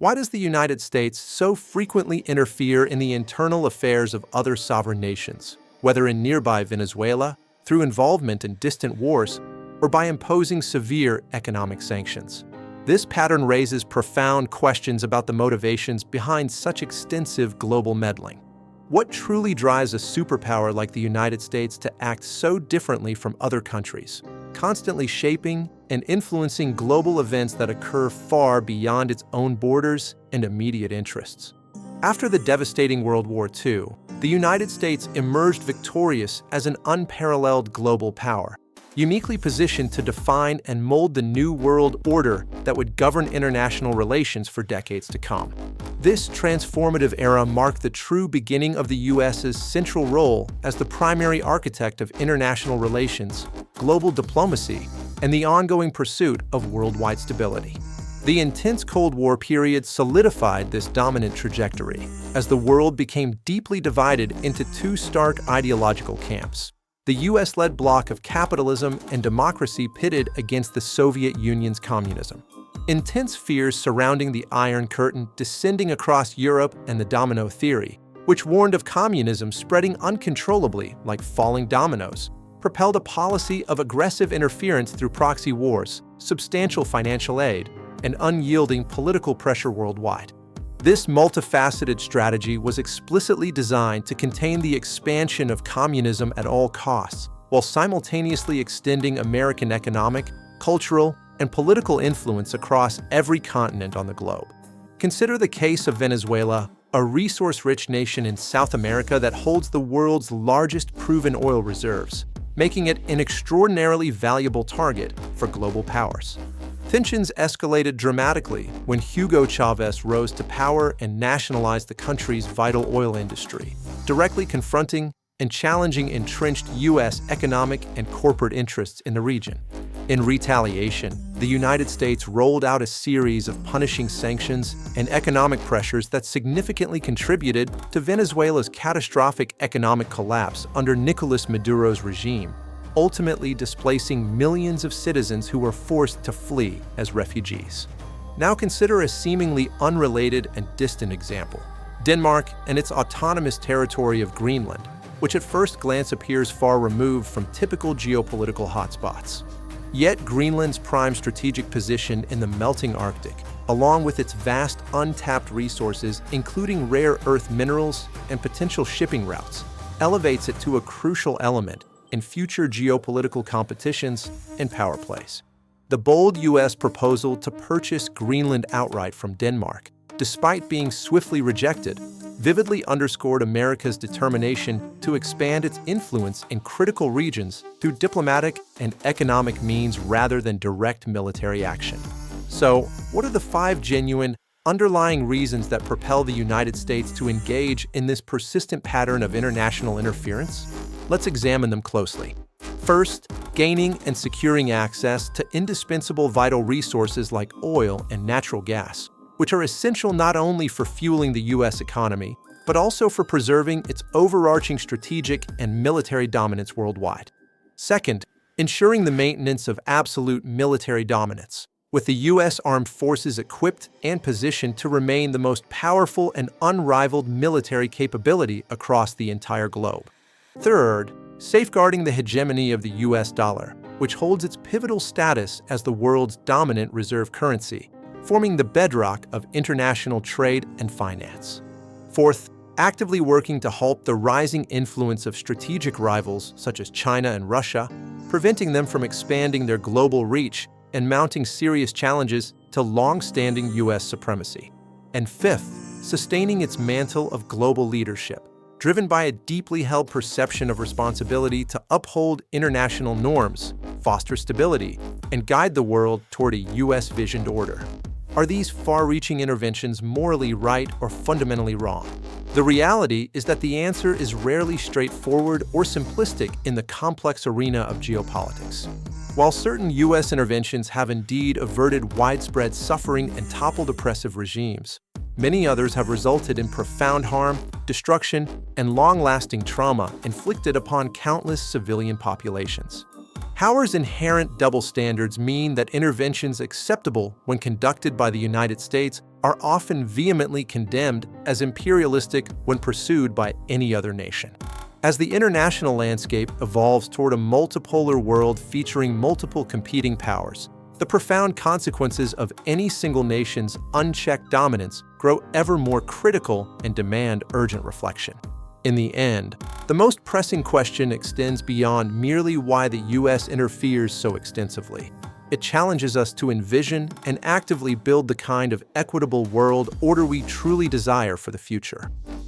Why does the United States so frequently interfere in the internal affairs of other sovereign nations, whether in nearby Venezuela, through involvement in distant wars, or by imposing severe economic sanctions? This pattern raises profound questions about the motivations behind such extensive global meddling. What truly drives a superpower like the United States to act so differently from other countries, constantly shaping and influencing global events that occur far beyond its own borders and immediate interests? After the devastating World War II, the United States emerged victorious as an unparalleled global power, uniquely positioned to define and mold the new world order that would govern international relations for decades to come. This transformative era marked the true beginning of the U.S.'s central role as the primary architect of international relations, global diplomacy, and the ongoing pursuit of worldwide stability. The intense Cold War period solidified this dominant trajectory as the world became deeply divided into two stark ideological camps. The U.S.-led bloc of capitalism and democracy pitted against the Soviet Union's communism. Intense fears surrounding the Iron Curtain descending across Europe and the domino theory, which warned of communism spreading uncontrollably like falling dominoes, propelled a policy of aggressive interference through proxy wars, substantial financial aid, and unyielding political pressure worldwide. This multifaceted strategy was explicitly designed to contain the expansion of communism at all costs, while simultaneously extending American economic, cultural, and political influence across every continent on the globe. Consider the case of Venezuela, a resource-rich nation in South America that holds the world's largest proven oil reserves, making it an extraordinarily valuable target for global powers. Tensions escalated dramatically when Hugo Chavez rose to power and nationalized the country's vital oil industry, directly confronting and challenging entrenched U.S. economic and corporate interests in the region. In retaliation, the United States rolled out a series of punishing sanctions and economic pressures that significantly contributed to Venezuela's catastrophic economic collapse under Nicolas Maduro's regime, ultimately displacing millions of citizens who were forced to flee as refugees. Now consider a seemingly unrelated and distant example: Denmark and its autonomous territory of Greenland, which at first glance appears far removed from typical geopolitical hotspots. Yet Greenland's prime strategic position in the melting Arctic, along with its vast untapped resources including rare earth minerals and potential shipping routes, elevates it to a crucial element in future geopolitical competitions and power plays. The bold U.S. proposal to purchase Greenland outright from Denmark, despite being swiftly rejected, vividly underscored America's determination to expand its influence in critical regions through diplomatic and economic means rather than direct military action. So, what are the 5 genuine, underlying reasons that propel the United States to engage in this persistent pattern of international interference? Let's examine them closely. First, gaining and securing access to indispensable vital resources like oil and natural gas, which are essential not only for fueling the U.S. economy, but also for preserving its overarching strategic and military dominance worldwide. Second, ensuring the maintenance of absolute military dominance, with the U.S. armed forces equipped and positioned to remain the most powerful and unrivaled military capability across the entire globe. Third, safeguarding the hegemony of the U.S. dollar, which holds its pivotal status as the world's dominant reserve currency, forming the bedrock of international trade and finance. Fourth, actively working to halt the rising influence of strategic rivals such as China and Russia, preventing them from expanding their global reach and mounting serious challenges to long-standing U.S. supremacy. And fifth, sustaining its mantle of global leadership, driven by a deeply held perception of responsibility to uphold international norms, foster stability, and guide the world toward a U.S.-visioned order. Are these far-reaching interventions morally right or fundamentally wrong? The reality is that the answer is rarely straightforward or simplistic in the complex arena of geopolitics. While certain U.S. interventions have indeed averted widespread suffering and toppled oppressive regimes, many others have resulted in profound harm, destruction, and long-lasting trauma inflicted upon countless civilian populations. Power's inherent double standards mean that interventions acceptable when conducted by the United States are often vehemently condemned as imperialistic when pursued by any other nation. As the international landscape evolves toward a multipolar world featuring multiple competing powers, the profound consequences of any single nation's unchecked dominance grow ever more critical and demand urgent reflection. In the end, the most pressing question extends beyond merely why the U.S. interferes so extensively. It challenges us to envision and actively build the kind of equitable world order we truly desire for the future.